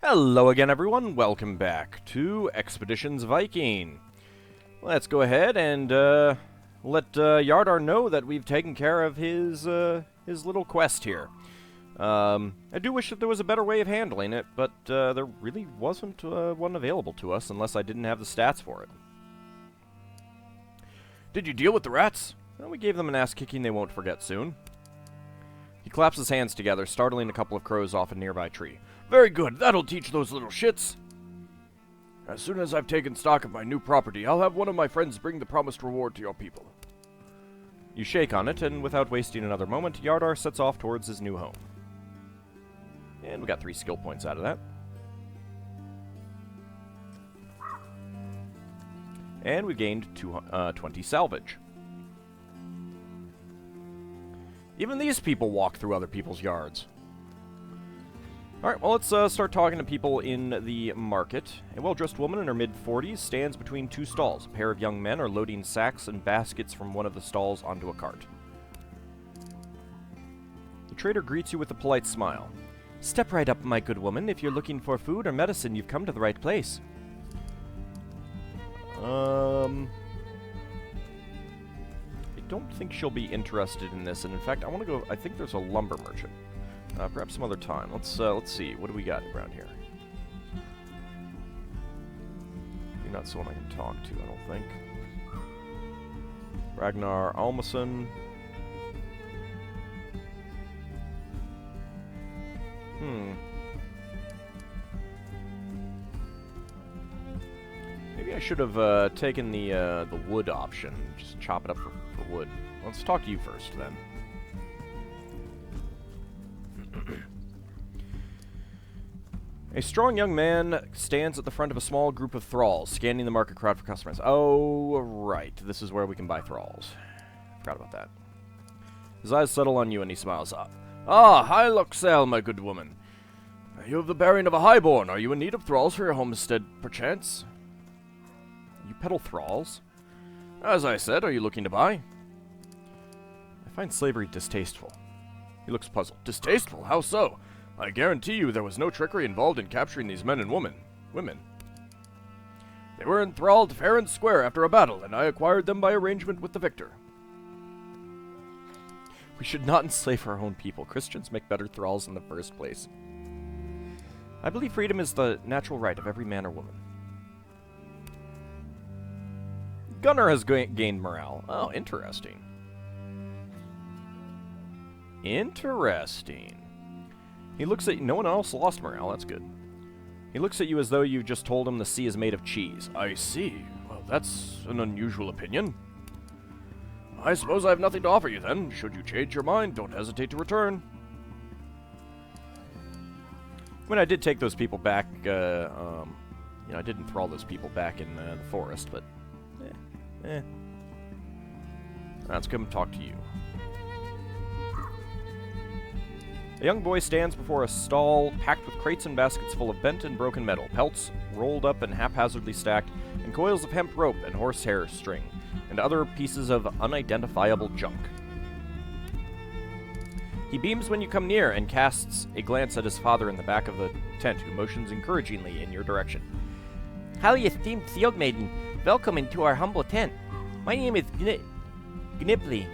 Hello again, everyone. Welcome back to Expeditions Viking. Let's go ahead and let Yardar know that we've taken care of his little quest here. I do wish that there was a better way of handling it, but there really wasn't one available to us unless I didn't have the stats for it. Did you deal with the rats? Well, we gave them an ass-kicking they won't forget soon. He claps his hands together, startling a couple of crows off a nearby tree. Very good, that'll teach those little shits. As soon as I've taken stock of my new property, I'll have one of my friends bring the promised reward to your people. You shake on it, and without wasting another moment, Yardar sets off towards his new home. And we got 3 skill points out of that. And we gained 20 salvage. Even these people walk through other people's yards. Alright, well, let's start talking to people in the market. A well-dressed woman in her mid-40s stands between 2 stalls. A pair of young men are loading sacks and baskets from one of the stalls onto a cart. The trader greets you with a polite smile. Step right up, my good woman. If you're looking for food or medicine, you've come to the right place. I don't think she'll be interested in this, and in fact, I think there's a lumber merchant. Perhaps some other time. Let's see. What do we got around here? You're not someone I can talk to, I don't think. Ragnar Almason. Maybe I should have taken the wood option. Just chop it up for wood. Let's talk to you first, then. A strong young man stands at the front of a small group of thralls, scanning the market crowd for customers. Oh, right. This is where we can buy thralls. Forgot about that. His eyes settle on you, and he smiles. Ah, hi, Luxel, my good woman. You have the bearing of a highborn. Are you in need of thralls for your homestead, perchance? You peddle thralls? As I said, are you looking to buy? I find slavery distasteful. He looks puzzled. Distasteful? How so? I guarantee you there was no trickery involved in capturing these men and women. They were enthralled fair and square after a battle, and I acquired them by arrangement with the victor. We should not enslave our own people. Christians make better thralls in the first place. I believe freedom is the natural right of every man or woman. Gunnar has gained morale. Oh, interesting. Interesting. He looks at you. No one else lost morale. That's good. He looks at you as though you just told him the sea is made of cheese. I see. Well, that's an unusual opinion. I suppose I have nothing to offer you then. Should you change your mind, don't hesitate to return. When I did take those people back, I did enthrall those people back in the forest, but Let's come talk to you. A young boy stands before a stall packed with crates and baskets full of bent and broken metal, pelts rolled up and haphazardly stacked, and coils of hemp rope and horsehair string, and other pieces of unidentifiable junk. He beams when you come near and casts a glance at his father in the back of the tent, who motions encouragingly in your direction. Highly esteemed field maiden, welcome into our humble tent. My name is Gnibli.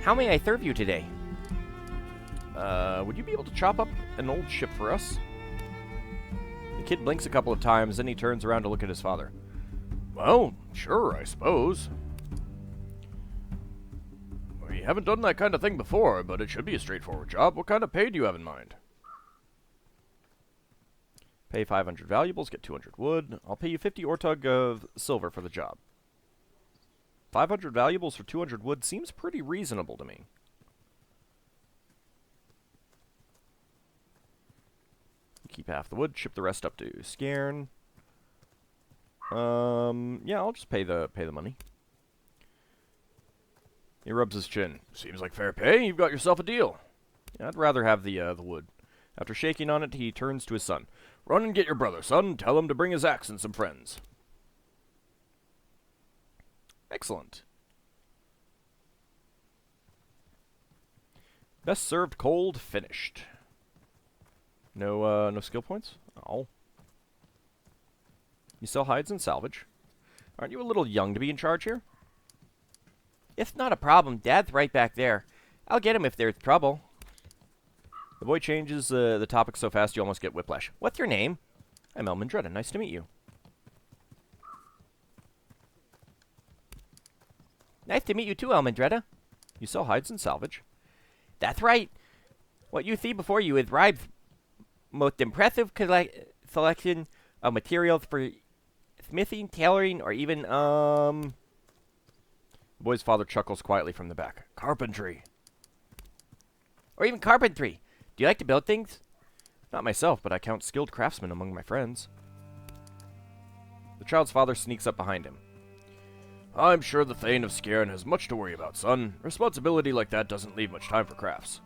How may I serve you today? Would you be able to chop up an old ship for us? The kid blinks a couple of times, then he turns around to look at his father. Well, sure, I suppose. We haven't done that kind of thing before, but it should be a straightforward job. What kind of pay do you have in mind? Pay 500 valuables, get 200 wood. I'll pay you 50 ortug of silver for the job. 500 valuables for 200 wood seems pretty reasonable to me. Keep half the wood, ship the rest up to Scairn. Yeah, I'll just pay the money. He rubs his chin. Seems like fair pay. You've got yourself a deal. Yeah, I'd rather have the wood. After shaking on it, he turns to his son. Run and get your brother, son. Tell him to bring his axe and some friends. Excellent. Best served cold, finished. No skill points? Oh. You sell hides and salvage. Aren't you a little young to be in charge here? It's not a problem. Dad's right back there. I'll get him if there's trouble. The boy changes the topic so fast you almost get whiplash. What's your name? I'm Elmandretta. Nice to meet you. Nice to meet you too, Elmandretta. You sell hides and salvage. That's right. What you see before you is Ribe's most impressive selection of materials for smithing, tailoring, or even, The boy's father chuckles quietly from the back. Carpentry. or even carpentry. Do you like to build things? Not myself, but I count skilled craftsmen among my friends. The child's father sneaks up behind him. I'm sure the Thane of Scairn has much to worry about, son. Responsibility like that doesn't leave much time for crafts.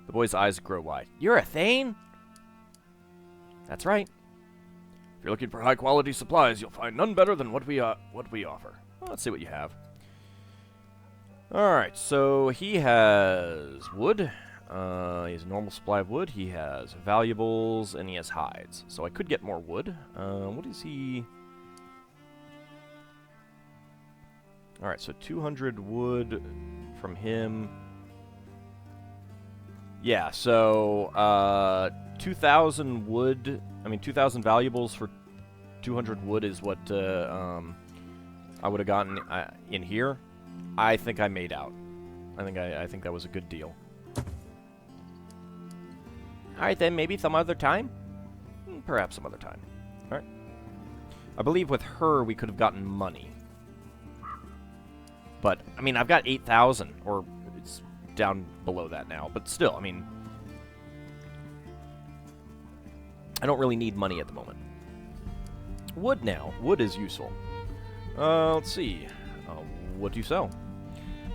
The boy's eyes grow wide. You're a Thane? That's right. If you're looking for high-quality supplies, you'll find none better than what we offer. Well, let's see what you have. Alright, so he has wood. He has a normal supply of wood. He has valuables, and he has hides. So I could get more wood. What is he... Alright, so 200 wood from him. Yeah, so 2,000 wood, 2,000 valuables for 200 wood is what I would have gotten in here. I think I made out. I think that was a good deal. Alright then, maybe some other time? Perhaps some other time. Alright. I believe with her we could have gotten money. But, I've got 8,000, or it's down below that now. But still, I don't really need money at the moment. Wood now. Wood is useful. Let's see. What do you sell?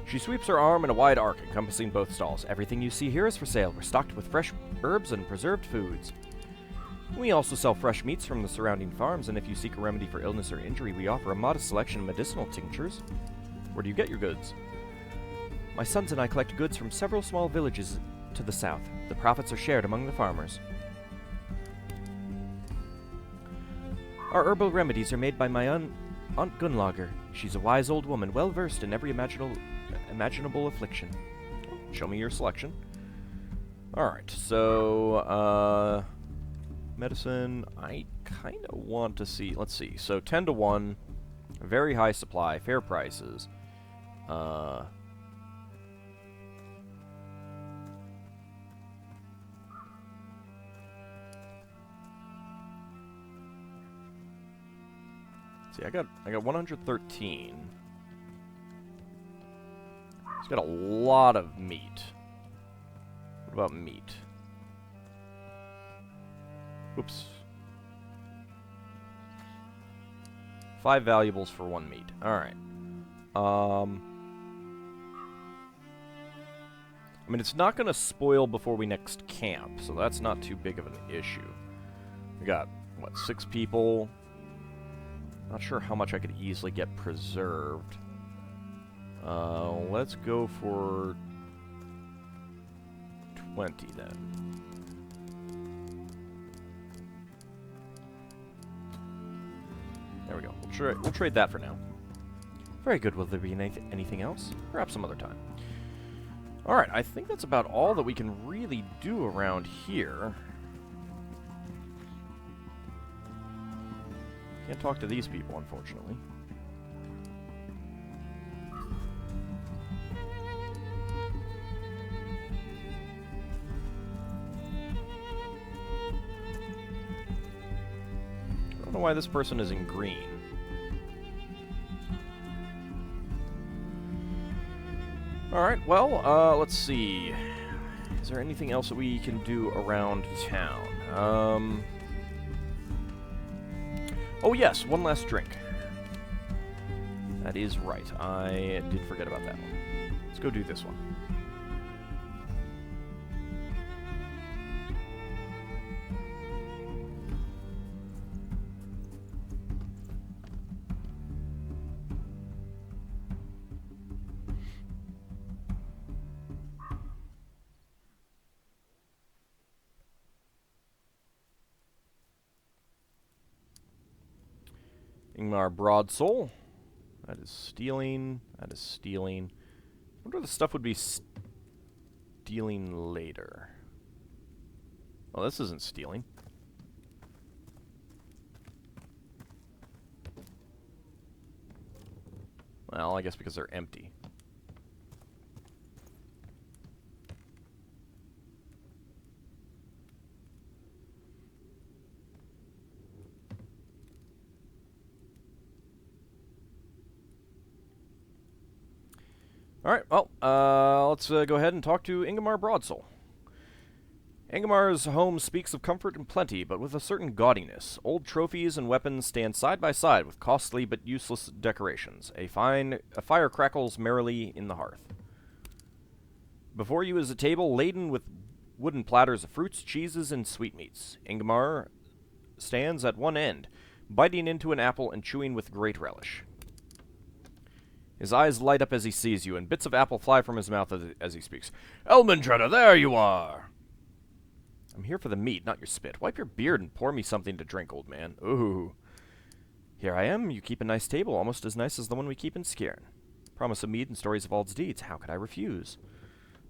She sweeps her arm in a wide arc, encompassing both stalls. Everything you see here is for sale. We're stocked with fresh herbs and preserved foods. We also sell fresh meats from the surrounding farms, and if you seek a remedy for illness or injury, we offer a modest selection of medicinal tinctures. Where do you get your goods? My sons and I collect goods from several small villages to the south. The profits are shared among the farmers. Our herbal remedies are made by my Aunt Gunlager. She's a wise old woman, well versed in every imaginable affliction. Show me your selection. Alright, so, medicine, I kind of want to see, let's see, so 10 to 1, very high supply, fair prices, see, I got 113. He's got a lot of meat. What about meat? Oops. 5 valuables for 1 meat. Alright. It's not going to spoil before we next camp, so that's not too big of an issue. We got, what, 6 people? Not sure how much I could easily get preserved. Let's go for 20 then. There we go. We'll trade that for now. Very good. Will there be anything else? Perhaps some other time. Alright, I think that's about all that we can really do around here. Can't talk to these people, unfortunately. I don't know why this person is in green. Alright, well, let's see. Is there anything else that we can do around town? Oh yes, one last drink. That is right. I did forget about that one. Let's go do this one. Ingmar Broadsoul. That is stealing. That is stealing. I wonder if the stuff would be stealing later. Well, this isn't stealing. Well, I guess because they're empty. Alright, well, let's go ahead and talk to Ingmar Broadsoul. Ingemar's home speaks of comfort and plenty, but with a certain gaudiness. Old trophies and weapons stand side by side with costly but useless decorations. A fire crackles merrily in the hearth. Before you is a table laden with wooden platters of fruits, cheeses, and sweetmeats. Ingmar stands at one end, biting into an apple and chewing with great relish. His eyes light up as he sees you, and bits of apple fly from his mouth as he speaks. "Elmendreda, there you are!" "I'm here for the meat, not your spit. Wipe your beard and pour me something to drink, old man." "Ooh." "Here I am. You keep a nice table, almost as nice as the one we keep in Skjern. Promise of mead and stories of Ald's deeds. How could I refuse?"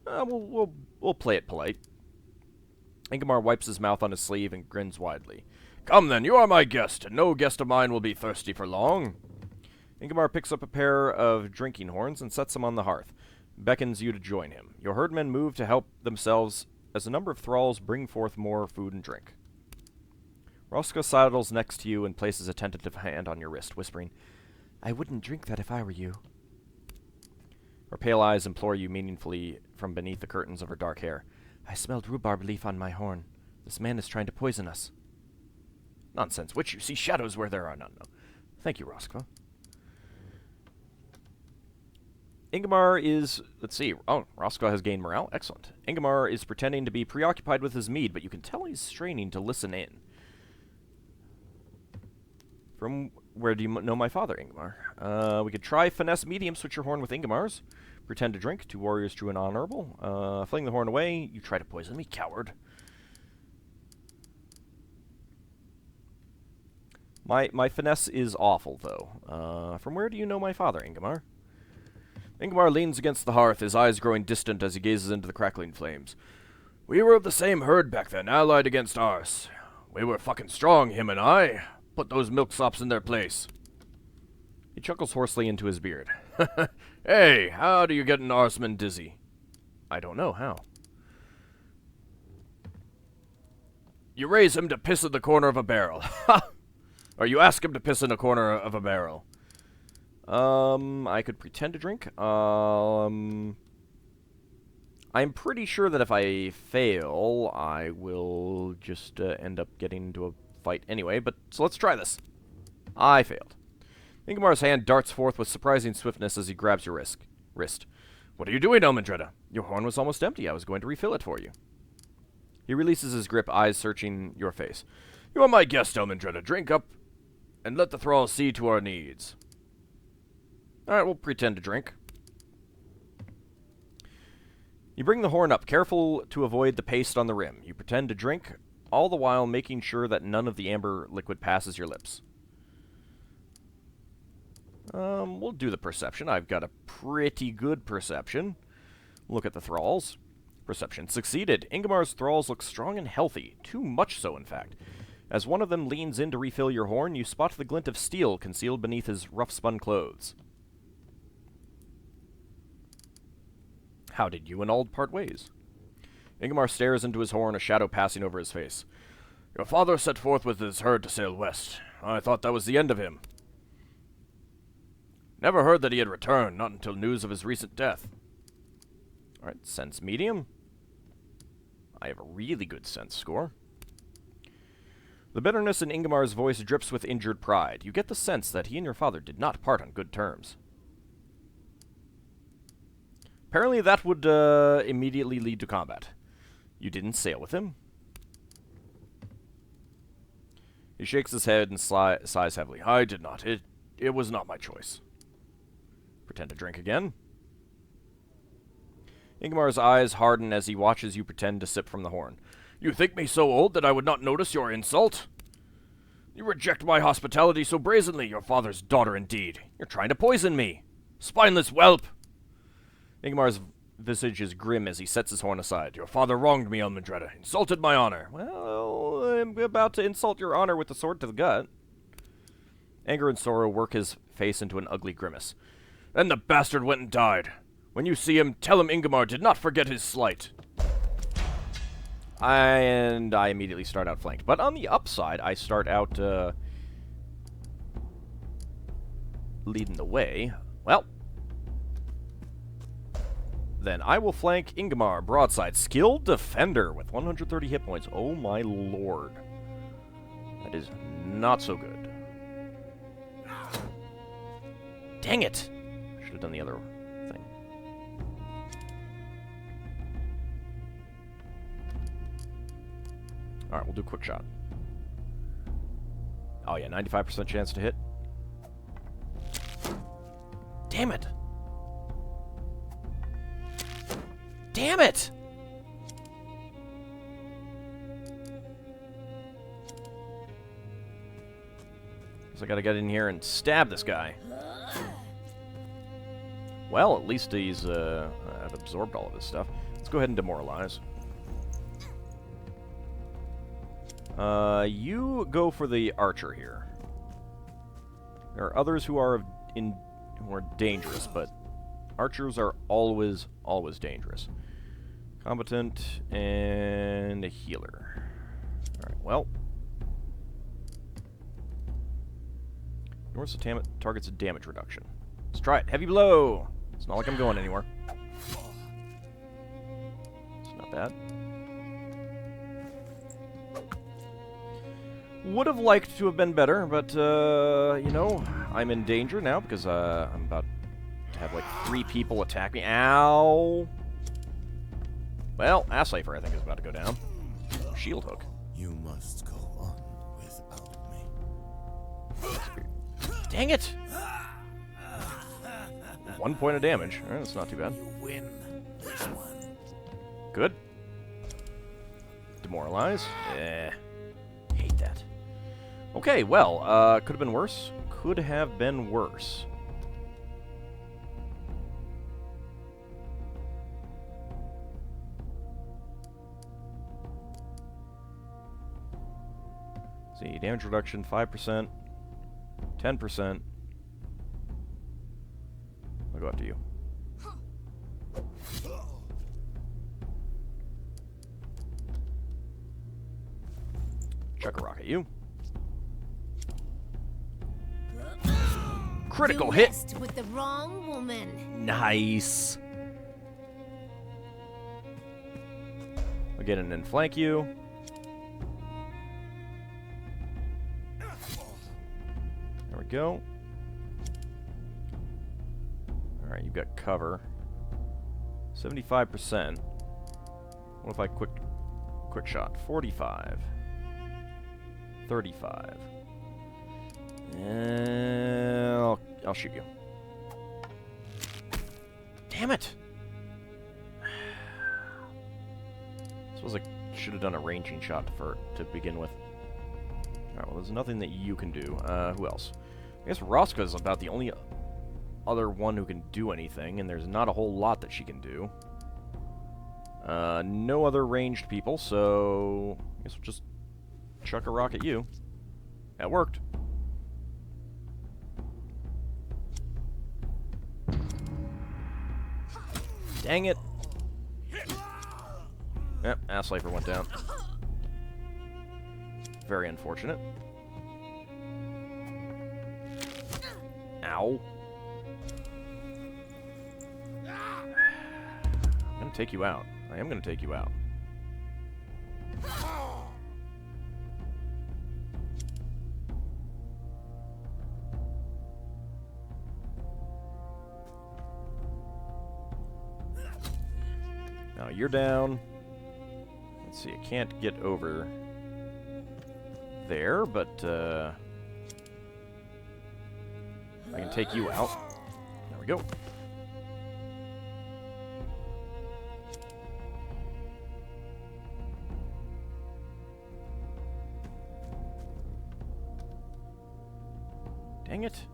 We'll play it polite." Ingmar wipes his mouth on his sleeve and grins widely. "Come then, you are my guest, and no guest of mine will be thirsty for long." Ingmar picks up a pair of drinking horns and sets them on the hearth, beckons you to join him. Your herdmen move to help themselves as a number of thralls bring forth more food and drink. Roska sidles next to you and places a tentative hand on your wrist, whispering, "I wouldn't drink that if I were you." Her pale eyes implore you meaningfully from beneath the curtains of her dark hair. "I smelled rhubarb leaf on my horn. This man is trying to poison us." "Nonsense, witch, you see shadows where there are none." No. "Thank you, Roska." Ingmar is... Let's see. Oh, Roska has gained morale. Excellent. Ingmar is pretending to be preoccupied with his mead, but you can tell he's straining to listen in. "From where do you know my father, Ingmar?" We could try finesse medium, switch your horn with Ingmar's. Pretend to drink. Two warriors, true and honorable. Fling the horn away. You try to poison me, coward. My finesse is awful, though. From where do you know my father, Ingmar? Ingmar leans against the hearth, his eyes growing distant as he gazes into the crackling flames. "We were of the same herd back then, allied against ours. We were fucking strong, him and I. Put those milksops in their place." He chuckles hoarsely into his beard. "Hey, how do you get an Arsman dizzy?" "I don't know, how?" "You raise him to piss in the corner of a barrel." Ha! Or you ask him to piss in a corner of a barrel. I could pretend to drink. I'm pretty sure that if I fail, I will just end up getting into a fight anyway, but so let's try this. I failed. Ingmar's hand darts forth with surprising swiftness as he grabs your wrist. "What are you doing, Elmendreda? Your horn was almost empty. I was going to refill it for you." He releases his grip, eyes searching your face. "You are my guest, Elmendreda. Drink up, and let the thralls see to our needs." Alright, we'll pretend to drink. You bring the horn up, careful to avoid the paste on the rim. You pretend to drink, all the while making sure that none of the amber liquid passes your lips. We'll do the perception. I've got a pretty good perception. Look at the thralls. Perception succeeded. Ingmar's thralls look strong and healthy. Too much so, in fact. As one of them leans in to refill your horn, you spot the glint of steel concealed beneath his rough-spun clothes. "How did you and Ald part ways?" Ingmar stares into his horn, a shadow passing over his face. "Your father set forth with his herd to sail west. I thought that was the end of him. Never heard that he had returned, not until news of his recent death." Alright, sense medium. I have a really good sense score. The bitterness in Ingmar's voice drips with injured pride. You get the sense that he and your father did not part on good terms. Apparently that would immediately lead to combat. "You didn't sail with him?" He shakes his head and sighs heavily. "I did not. It was not my choice." Pretend to drink again. Ingmar's eyes harden as he watches you pretend to sip from the horn. "You think me so old that I would not notice your insult? You reject my hospitality so brazenly, your father's daughter indeed. You're trying to poison me. Spineless whelp! Ingmar's visage is grim as he sets his horn aside. Your father wronged me, Elmendretta, insulted my honor. Well, I'm about to insult your honor with the sword to the gut. Anger and sorrow work his face into an ugly grimace. Then the bastard went and died. When you see him, tell him Ingmar did not forget his slight. And I immediately start out flanked. But on the upside, I start out leading the way. Well, then I will flank Ingmar, broadside. Skilled defender with 130 hit points. Oh my lord. That is not so good. Dang it! I should have done the other thing. Alright, we'll do quick shot. Oh yeah, 95% chance to hit. Damn it! Damn it! So I gotta get in here and stab this guy. Well, at least he's, I've absorbed all of his stuff. Let's go ahead and demoralize. You go for the archer here. There are others who are who are dangerous, but archers are always dangerous. Combatant and a healer. Alright, well. North targets a damage reduction. Let's try it. Heavy blow! It's not like I'm going anywhere. It's not bad. Would have liked to have been better, but, you know, I'm in danger now because I'm about to have, like, 3 people attack me. Ow! Well, Asslifer, I think, is about to go down. Shield hook. You must go on without me. Dang it! 1 point of damage. Alright, that's not too bad. You win this one. Good. Demoralize. Hate that. Okay, well, could have been worse. Could have been worse. See, damage reduction 5%, 10%. I'll go after you. Chuck a rock at you. Critical hit. With the wrong woman. Nice. I'll get in and flank you. There we go. Alright, you've got cover. 75%. What if I quick shot? 45. 35. And I'll shoot you. Damn it! Suppose I should have done a ranging shot to begin with. Alright, well, there's nothing that you can do. Who else? I guess Roska's about the only other one who can do anything, and there's not a whole lot that she can do. No other ranged people, so I guess we'll just chuck a rock at you. That worked. Dang it. Yep, Asslifer went down. Very unfortunate. Ow. I'm gonna take you out. I am gonna take you out. Now you're down. Let's see, I can't get over there, but I can take you out. There we go. Dang it.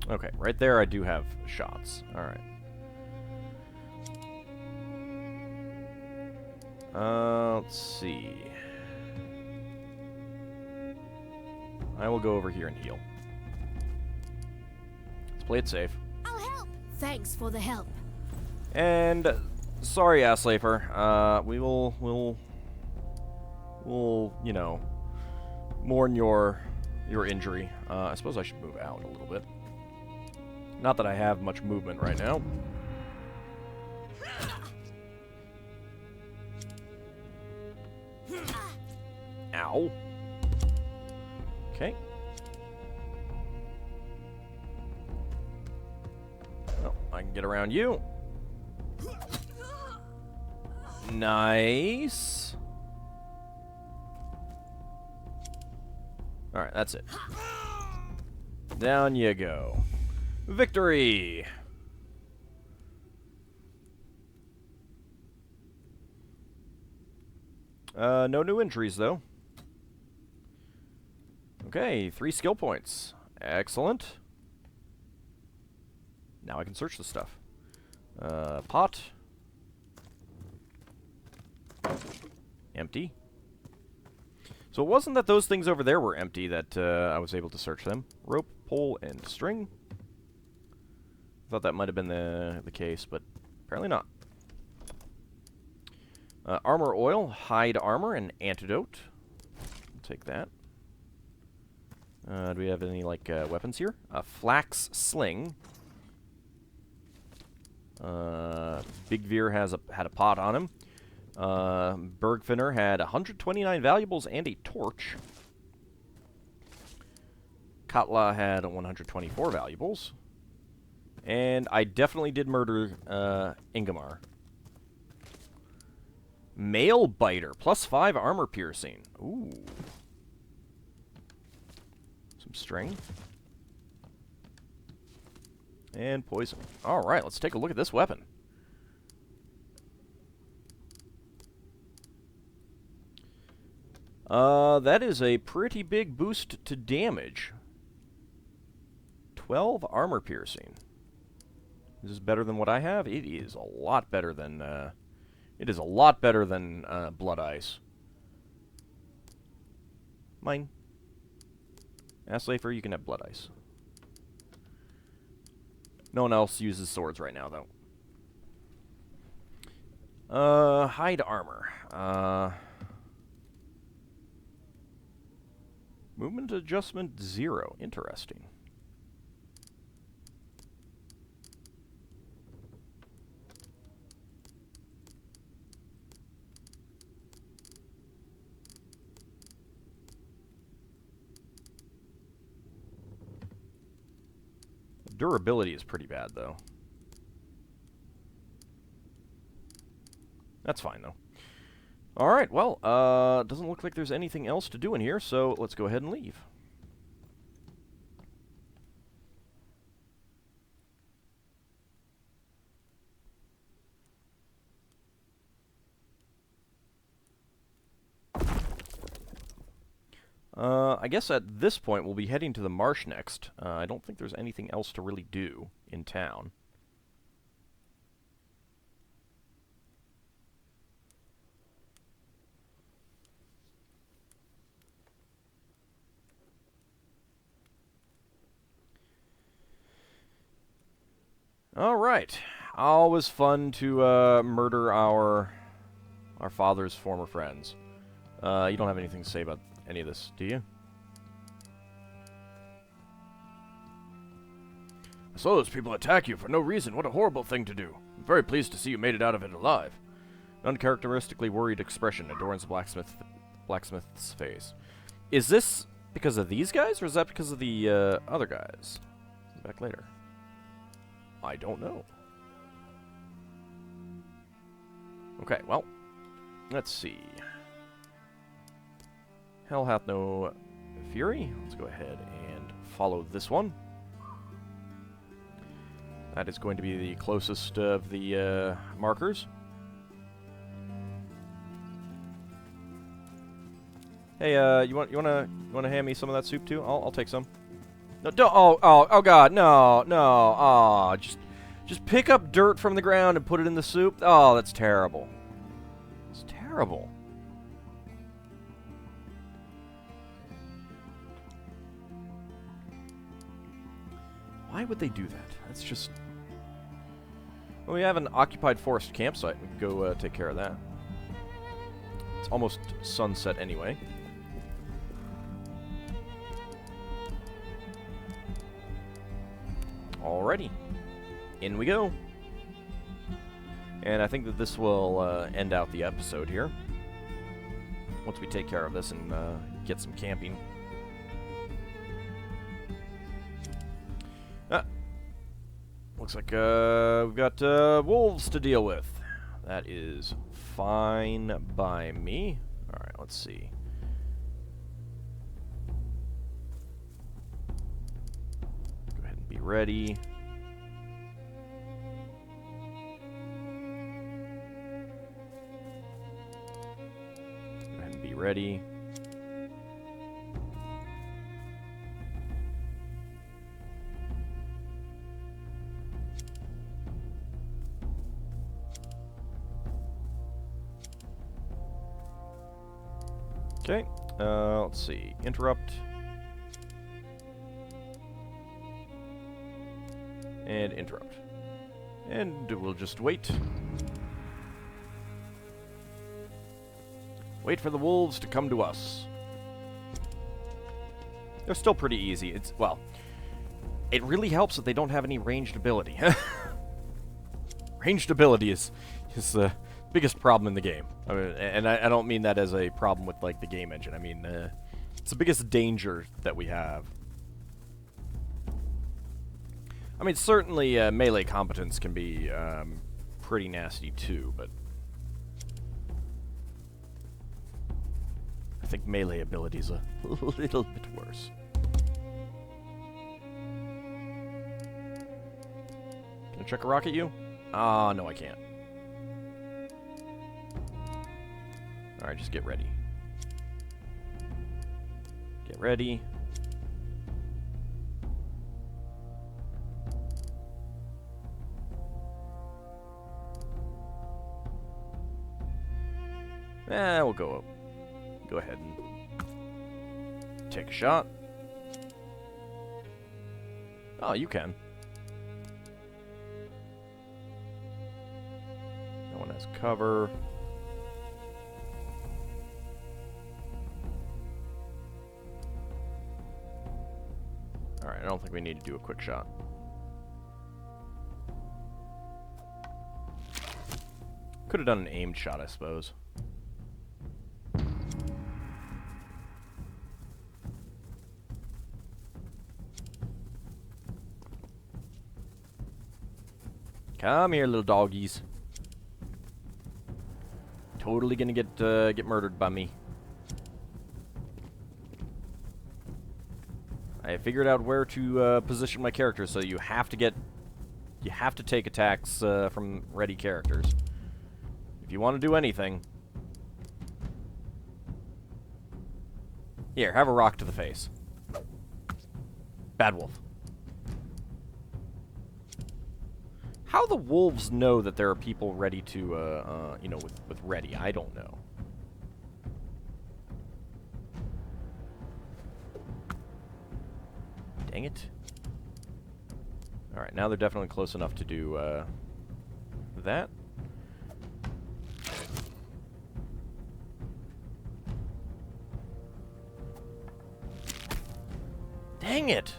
Okay, right there I do have shots. Alright. Let's see. I will go over here and heal. Let's play it safe. I'll help. Thanks for the help. And sorry, Asslafer. We'll you know, mourn your injury. I suppose I should move out a little bit. Not that I have much movement right now. Ow. Okay. Oh, I can get around you. Nice. Alright, that's it. Down you go. Victory! No new injuries, though. Okay, 3 skill points. Excellent. Now I can search the stuff. Pot. Empty. So it wasn't that those things over there were empty that I was able to search them. Rope, pole, and string. Thought that might have been the case, but apparently not. Armor oil, hide armor, and antidote. I'll take that. Do we have any, like, weapons here? A flax sling. Big Veer had a pot on him. Bergfinner had 129 valuables and a torch. Katla had 124 valuables. And I definitely did murder Ingmar. Mail Biter, +5 armor piercing. Ooh. Some string. And poison. Alright, let's take a look at this weapon. That is a pretty big boost to damage. 12 armor piercing. Is this better than what I have? It is a lot better than, Blood Ice. Mine. Asslafer, you can have Blood Ice. No one else uses swords right now, though. Hide armor. Movement adjustment 0. Interesting. Durability is pretty bad, though. That's fine, though. Alright, well, doesn't look like there's anything else to do in here, so let's go ahead and leave. I guess at this point we'll be heading to the marsh next. I don't think there's anything else to really do in town. Alright. Always fun to murder our father's former friends. You don't have anything to say about any of this, do you? I saw those people attack you for no reason. What a horrible thing to do. I'm very pleased to see you made it out of it alive. An uncharacteristically worried expression adorns the blacksmith's face. Is this because of these guys, or is that because of the other guys? Back later. I don't know. Okay, well, let's see. Hell hath no Fury. Let's go ahead and follow this one. That is going to be the closest of the markers. Hey, you wanna hand me some of that soup too? I'll take some. No, don't. Oh God, no. Oh, just pick up dirt from the ground and put it in the soup. Oh, that's terrible. It's terrible. Why would they do that? That's just... Well, we have an occupied forest campsite. We can go take care of that. It's almost sunset anyway. Alrighty. In we go. And I think that this will end out the episode here. Once we take care of this and get some camping. Looks like we've got wolves to deal with. That is fine by me. Alright, let's see. Go ahead and be ready. Go ahead and be ready. Okay, let's see. Interrupt. And interrupt. And we'll just wait. Wait for the wolves to come to us. They're still pretty easy. It's, well, it really helps that they don't have any ranged ability. Ranged ability is the biggest problem in the game. I mean, and I don't mean that as a problem with, like, the game engine. I mean, it's the biggest danger that we have. I mean, certainly melee competence can be pretty nasty too, but I think melee ability is a little bit worse. Can I chuck a rock at you? Ah, no, I can't. Alright, just get ready. Get ready. We'll go ahead and take a shot. Oh, you can. No one has cover. Alright, I don't think we need to do a quick shot. Could have done an aimed shot, I suppose. Come here, little doggies. Totally gonna get murdered by me. I figured out where to position my characters, so you have to take attacks from ready characters. If you want to do anything. Here, have a rock to the face. Bad wolf. How the wolves know that there are people ready to, you know, with ready, I don't know. Dang it. Alright, now they're definitely close enough to do, that. Dang it!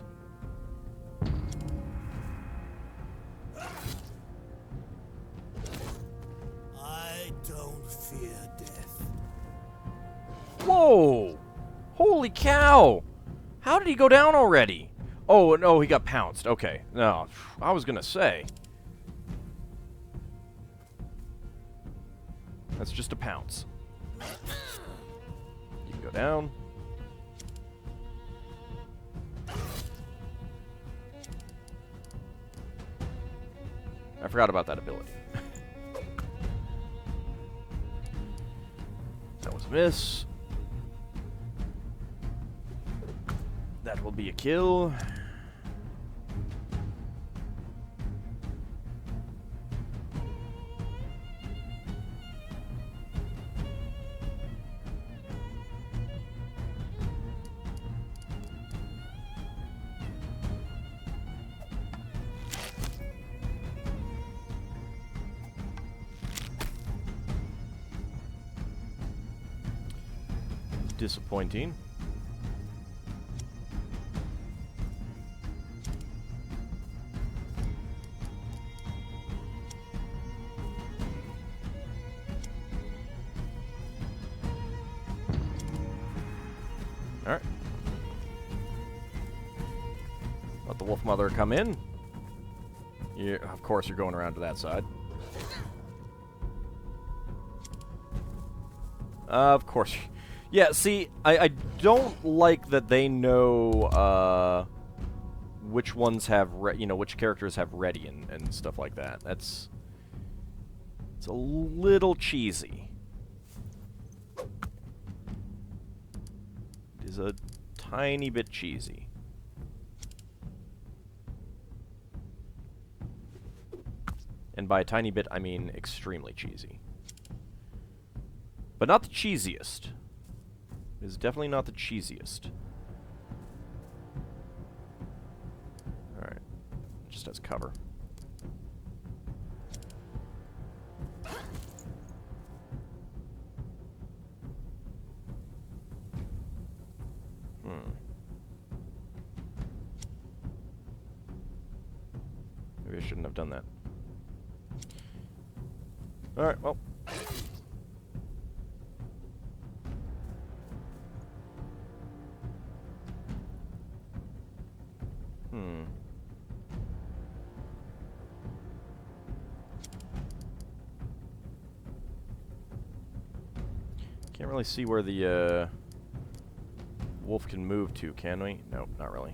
I don't fear death. Whoa! Holy cow! How did he go down already? Oh, no, he got pounced. Okay. No, I was gonna say. That's just a pounce. You can go down. forgot about that ability. That was a miss. That will be a kill. Disappointing. Alright. Let the wolf mother come in. Of course you're going around to that side. Of course. Yeah, see, I don't like that they know which ones have, which characters have ready and stuff like that. It's a little cheesy. It is a tiny bit cheesy. And by a tiny bit, I mean extremely cheesy. But not the cheesiest. It is definitely not the cheesiest. Alright. Just as cover. Maybe I shouldn't have done that. Alright, well. Can't really see where the wolf can move to, can we? Nope, not really.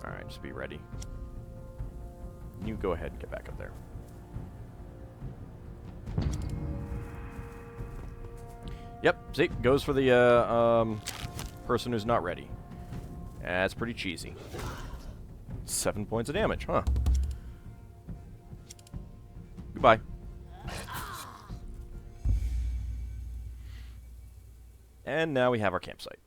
Alright, just be ready. You go ahead and get back up there. Yep, see, goes for the person who's not ready. That's pretty cheesy. 7 points of damage, huh? Goodbye. And now we have our campsite.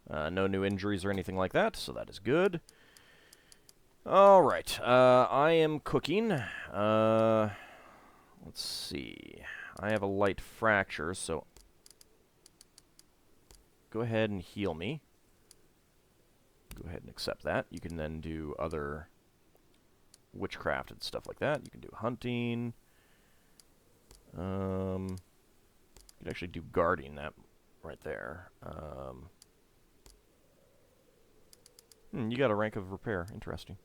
No new injuries or anything like that, so that is good. Alright, I am cooking. Let's see. I have a light fracture, so go ahead and heal me. Go ahead and accept that. You can then do other witchcraft and stuff like that. You can do hunting. You can actually do guarding, that right there. You got a rank of repair. Interesting.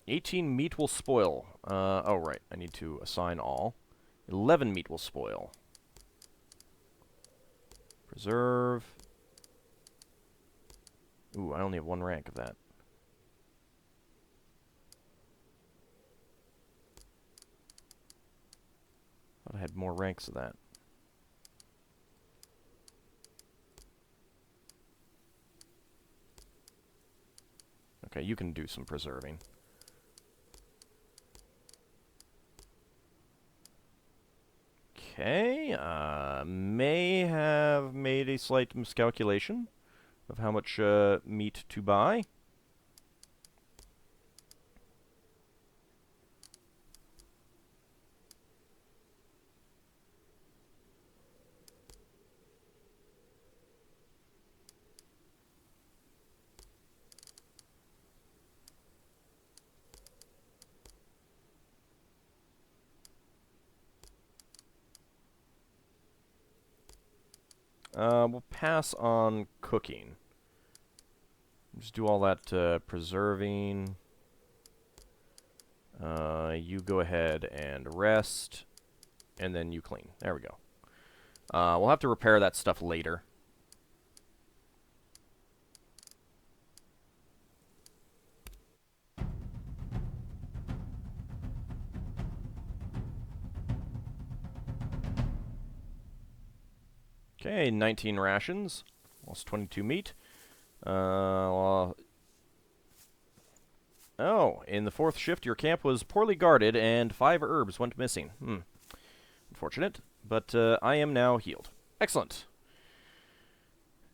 "18 meat will spoil." Oh, right. I need to assign all. 11 meat will spoil. Preserve. Ooh, I only have 1 rank of that. Thought I had more ranks of that. Okay, you can do some preserving. Okay, may have made a slight miscalculation of how much meat to buy. We'll pass on cooking. Just do all that preserving. You go ahead and rest, and then you clean. There we go. We'll have to repair that stuff later. Okay, 19 rations. Lost 22 meat. Oh, in the 4th shift, your camp was poorly guarded, and 5 herbs went missing. Unfortunate, but I am now healed. Excellent.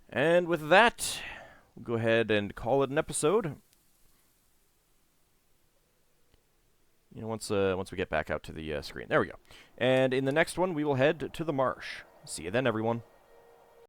And with that, we'll go ahead and call it an episode. You know, once we get back out to the screen. There we go. And in the next one, we will head to the marsh. See you then, everyone.